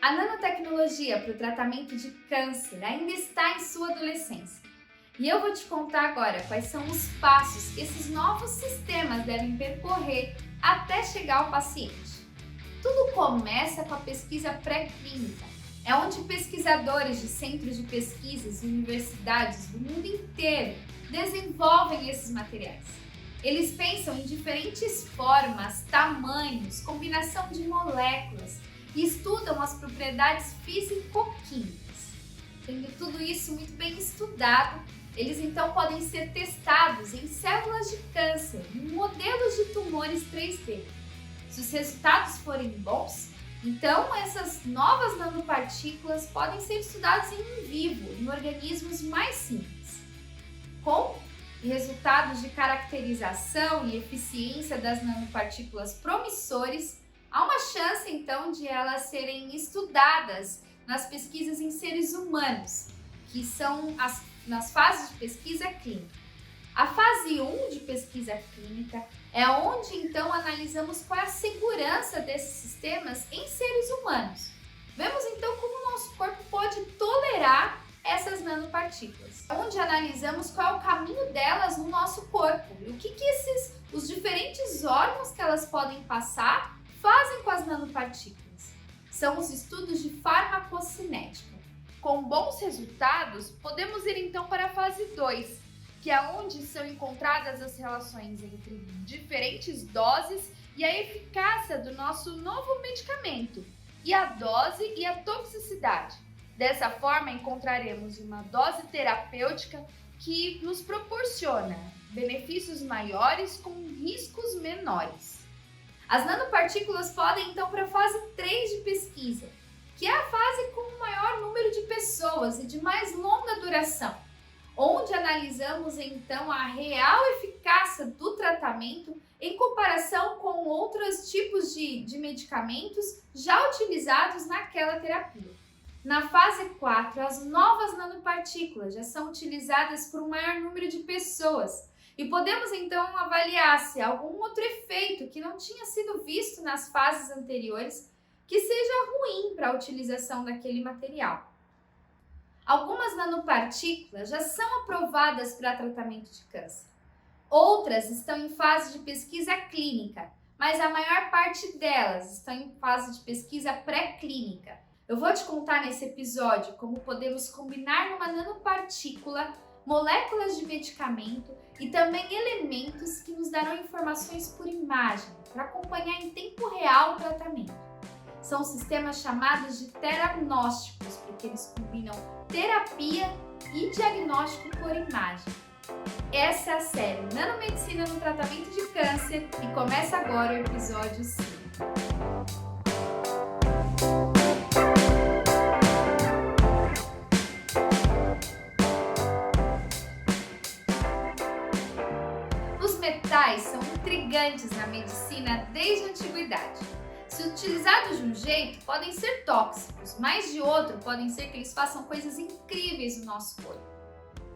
A nanotecnologia para o tratamento de câncer ainda está em sua adolescência. E eu vou te contar agora quais são os passos que esses novos sistemas devem percorrer até chegar ao paciente. Tudo começa com a pesquisa pré-clínica. É onde pesquisadores de centros de pesquisas e universidades do mundo inteiro desenvolvem esses materiais. Eles pensam em diferentes formas, tamanhos, combinação de moléculas e estudam as propriedades físico-químicas. Tendo tudo isso muito bem estudado, eles então podem ser testados em células de câncer, em modelos de tumores 3D. Se os resultados forem bons, então essas novas nanopartículas podem ser estudadas em vivo, em organismos mais simples. Com resultados de caracterização e eficiência das nanopartículas promissores, há uma chance então de elas serem estudadas nas pesquisas em seres humanos, que são nas fases de pesquisa clínica. A fase 1 de pesquisa clínica é onde então analisamos qual é a segurança desses sistemas em seres humanos. Vemos então como o nosso corpo pode tolerar essas nanopartículas, onde analisamos qual é o caminho delas no nosso corpo e o que os diferentes órgãos que elas podem passar fazem com as nanopartículas. São os estudos de farmacocinética. Com bons resultados, podemos ir então para a fase 2, que é onde são encontradas as relações entre diferentes doses e a eficácia do nosso novo medicamento, e a dose e a toxicidade. Dessa forma, encontraremos uma dose terapêutica que nos proporciona benefícios maiores com riscos menores. As nanopartículas podem então para a fase 3 de pesquisa, que é a fase com o maior número de pessoas e de mais longa duração, onde analisamos então a real eficácia do tratamento em comparação com outros tipos de medicamentos já utilizados naquela terapia. Na fase 4, as novas nanopartículas já são utilizadas por um maior número de pessoas e podemos então avaliar se há algum outro efeito que não tinha sido visto nas fases anteriores que seja ruim para a utilização daquele material. Algumas nanopartículas já são aprovadas para tratamento de câncer. Outras estão em fase de pesquisa clínica, mas a maior parte delas estão em fase de pesquisa pré-clínica. Eu vou te contar nesse episódio como podemos combinar numa nanopartícula moléculas de medicamento e também elementos que nos darão informações por imagem para acompanhar em tempo real o tratamento. São sistemas chamados de teragnósticos, porque eles combinam terapia e diagnóstico por imagem. Essa é a série Nanomedicina no Tratamento de Câncer e começa agora o episódio 5. Os metais são intrigantes na medicina desde a antiguidade. Se utilizados de um jeito, podem ser tóxicos, mas de outro, podem ser que eles façam coisas incríveis no nosso corpo.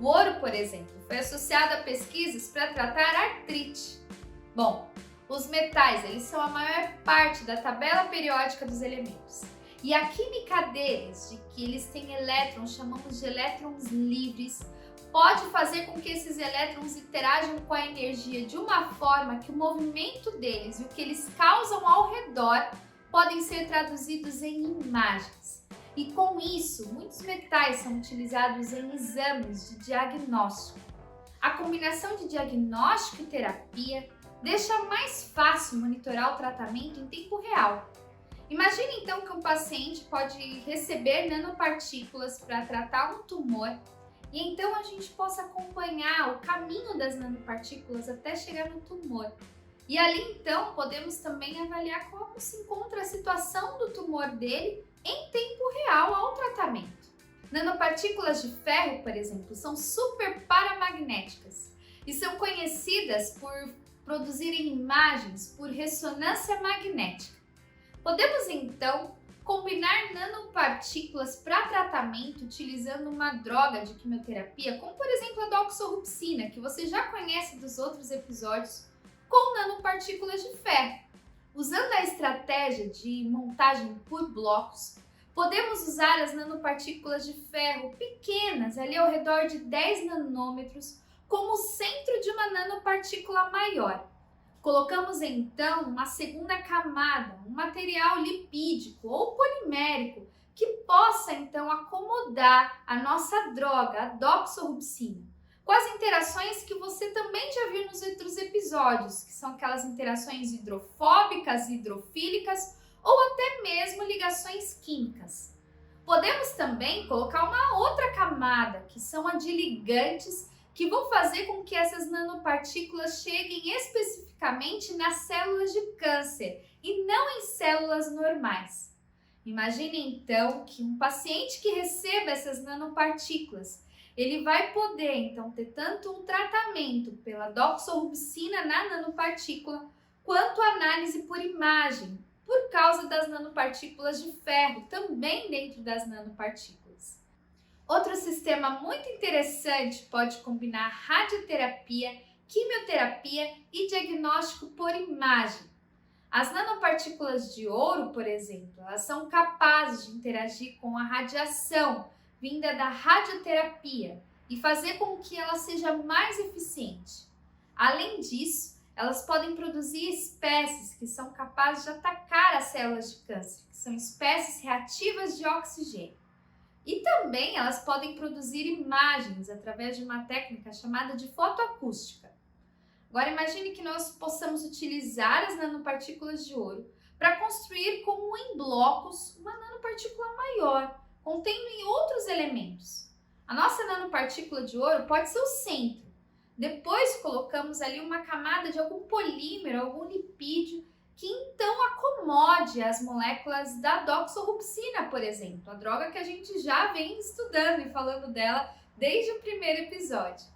O ouro, por exemplo, foi associado a pesquisas para tratar artrite. Bom, os metais eles são a maior parte da tabela periódica dos elementos. E a química deles, de que eles têm elétrons, chamamos de elétrons livres, pode fazer com que esses elétrons interajam com a energia de uma forma que o movimento deles e o que eles causam ao redor podem ser traduzidos em imagens. E com isso, muitos metais são utilizados em exames de diagnóstico. A combinação de diagnóstico e terapia deixa mais fácil monitorar o tratamento em tempo real. Imagine então que um paciente pode receber nanopartículas para tratar um tumor e então a gente possa acompanhar o caminho das nanopartículas até chegar no tumor. E ali então podemos também avaliar como se encontra a situação do tumor dele em tempo real ao tratamento. Nanopartículas de ferro, por exemplo, são super paramagnéticas e são conhecidas por produzirem imagens por ressonância magnética. Podemos então combinar nanopartículas para tratamento utilizando uma droga de quimioterapia, como por exemplo a doxorubicina, que você já conhece dos outros episódios, com nanopartículas de ferro. Usando a estratégia de montagem por blocos, Podemos usar as nanopartículas de ferro pequenas, ali ao redor de 10 nanômetros, como centro de uma nanopartícula maior. Colocamos então uma segunda camada, um material lipídico ou polimérico, que possa então acomodar a nossa droga, a doxorubicina, com as interações que você também já viu nos outros episódios, que são aquelas interações hidrofóbicas, hidrofílicas ou até mesmo ligações químicas. Podemos também colocar uma outra camada, que são a de ligantes, que vão fazer com que essas nanopartículas cheguem especificamente nas células de câncer e não em células normais. Imagine então que um paciente que receba essas nanopartículas, ele vai poder então ter tanto um tratamento pela doxorubicina na nanopartícula, quanto análise por imagem, por causa das nanopartículas de ferro, também dentro das nanopartículas. Outro sistema muito interessante pode combinar radioterapia, quimioterapia e diagnóstico por imagem. As nanopartículas de ouro, por exemplo, elas são capazes de interagir com a radiação vinda da radioterapia e fazer com que ela seja mais eficiente. Além disso, elas podem produzir espécies que são capazes de atacar as células de câncer, que são espécies reativas de oxigênio. E também elas podem produzir imagens através de uma técnica chamada de fotoacústica. Agora imagine que nós possamos utilizar as nanopartículas de ouro para construir como em blocos uma nanopartícula maior, contendo em outros elementos. A nossa nanopartícula de ouro pode ser o centro. Depois colocamos ali uma camada de algum polímero, algum lipídio, que então acomode as moléculas da doxorubicina, por exemplo, a droga que a gente já vem estudando e falando dela desde o primeiro episódio.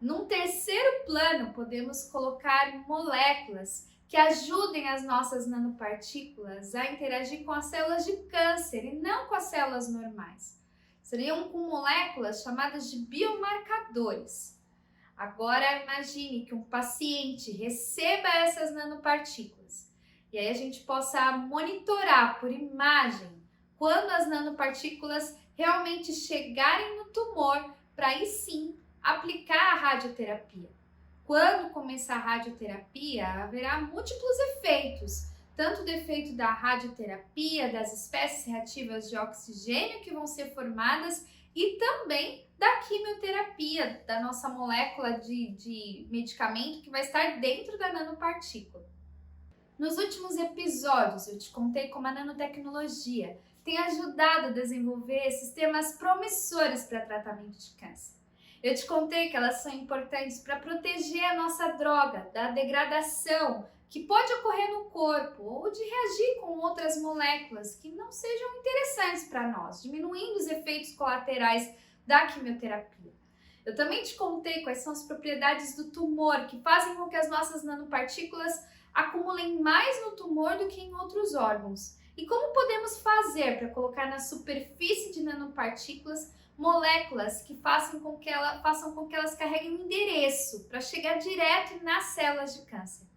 Num terceiro plano, podemos colocar moléculas que ajudem as nossas nanopartículas a interagir com as células de câncer e não com as células normais. Seriam com moléculas chamadas de biomarcadores. Agora imagine que um paciente receba essas nanopartículas e aí a gente possa monitorar por imagem quando as nanopartículas realmente chegarem no tumor para aí sim aplicar a radioterapia. Quando começar a radioterapia, haverá múltiplos efeitos, tanto do efeito da radioterapia, das espécies reativas de oxigênio que vão ser formadas e também da quimioterapia, da nossa molécula de medicamento que vai estar dentro da nanopartícula. Nos últimos episódios eu te contei como a nanotecnologia tem ajudado a desenvolver sistemas promissores para tratamento de câncer. Eu te contei que elas são importantes para proteger a nossa droga da degradação que pode ocorrer no corpo ou de reagir com outras moléculas que não sejam interessantes para nós, diminuindo os efeitos colaterais da quimioterapia. Eu também te contei quais são as propriedades do tumor que fazem com que as nossas nanopartículas acumulem mais no tumor do que em outros órgãos. E como podemos fazer para colocar na superfície de nanopartículas moléculas que façam com que elas carreguem um endereço para chegar direto nas células de câncer.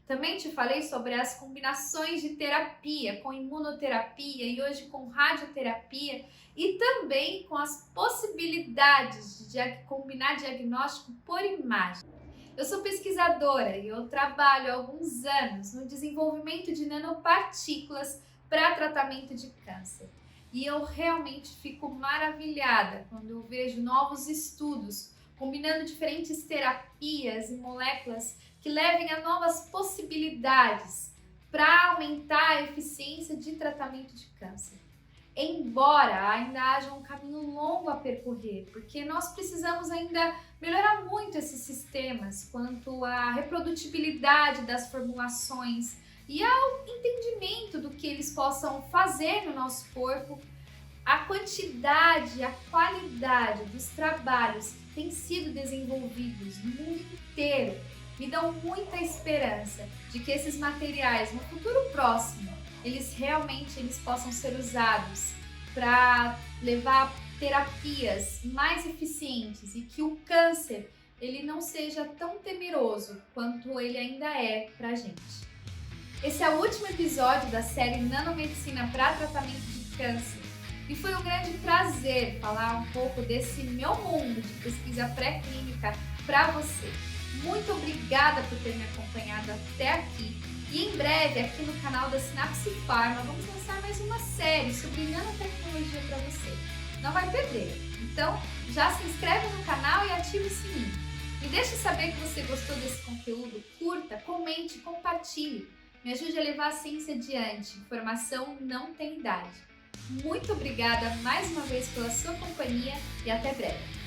Também te falei sobre as combinações de terapia com imunoterapia e hoje com radioterapia e também com as possibilidades de combinar diagnóstico por imagem. Eu sou pesquisadora e eu trabalho há alguns anos no desenvolvimento de nanopartículas para tratamento de câncer. E eu realmente fico maravilhada quando eu vejo novos estudos combinando diferentes terapias e moléculas que levem a novas possibilidades para aumentar a eficiência de tratamento de câncer. Embora ainda haja um caminho longo a percorrer, porque nós precisamos ainda melhorar muito esses sistemas quanto à reprodutibilidade das formulações e ao entendimento do que eles possam fazer no nosso corpo, a quantidade, a qualidade dos trabalhos que têm sido desenvolvidos no mundo inteiro me dão muita esperança de que esses materiais no futuro próximo, eles possam ser usados para levar terapias mais eficientes e que o câncer ele não seja tão temeroso quanto ele ainda é para a gente. Esse é o último episódio da série Nanomedicina para Tratamento de Câncer. E foi um grande prazer falar um pouco desse meu mundo de pesquisa pré-clínica para você. Muito obrigada por ter me acompanhado até aqui. E em breve, aqui no canal da Sinapse Pharma, vamos lançar mais uma série sobre nanotecnologia para você. Não vai perder. Então, já se inscreve no canal e ativa o sininho. Me deixe saber que você gostou desse conteúdo, curta, comente, compartilhe. Me ajude a levar a ciência adiante. Informação não tem idade. Muito obrigada mais uma vez pela sua companhia e até breve.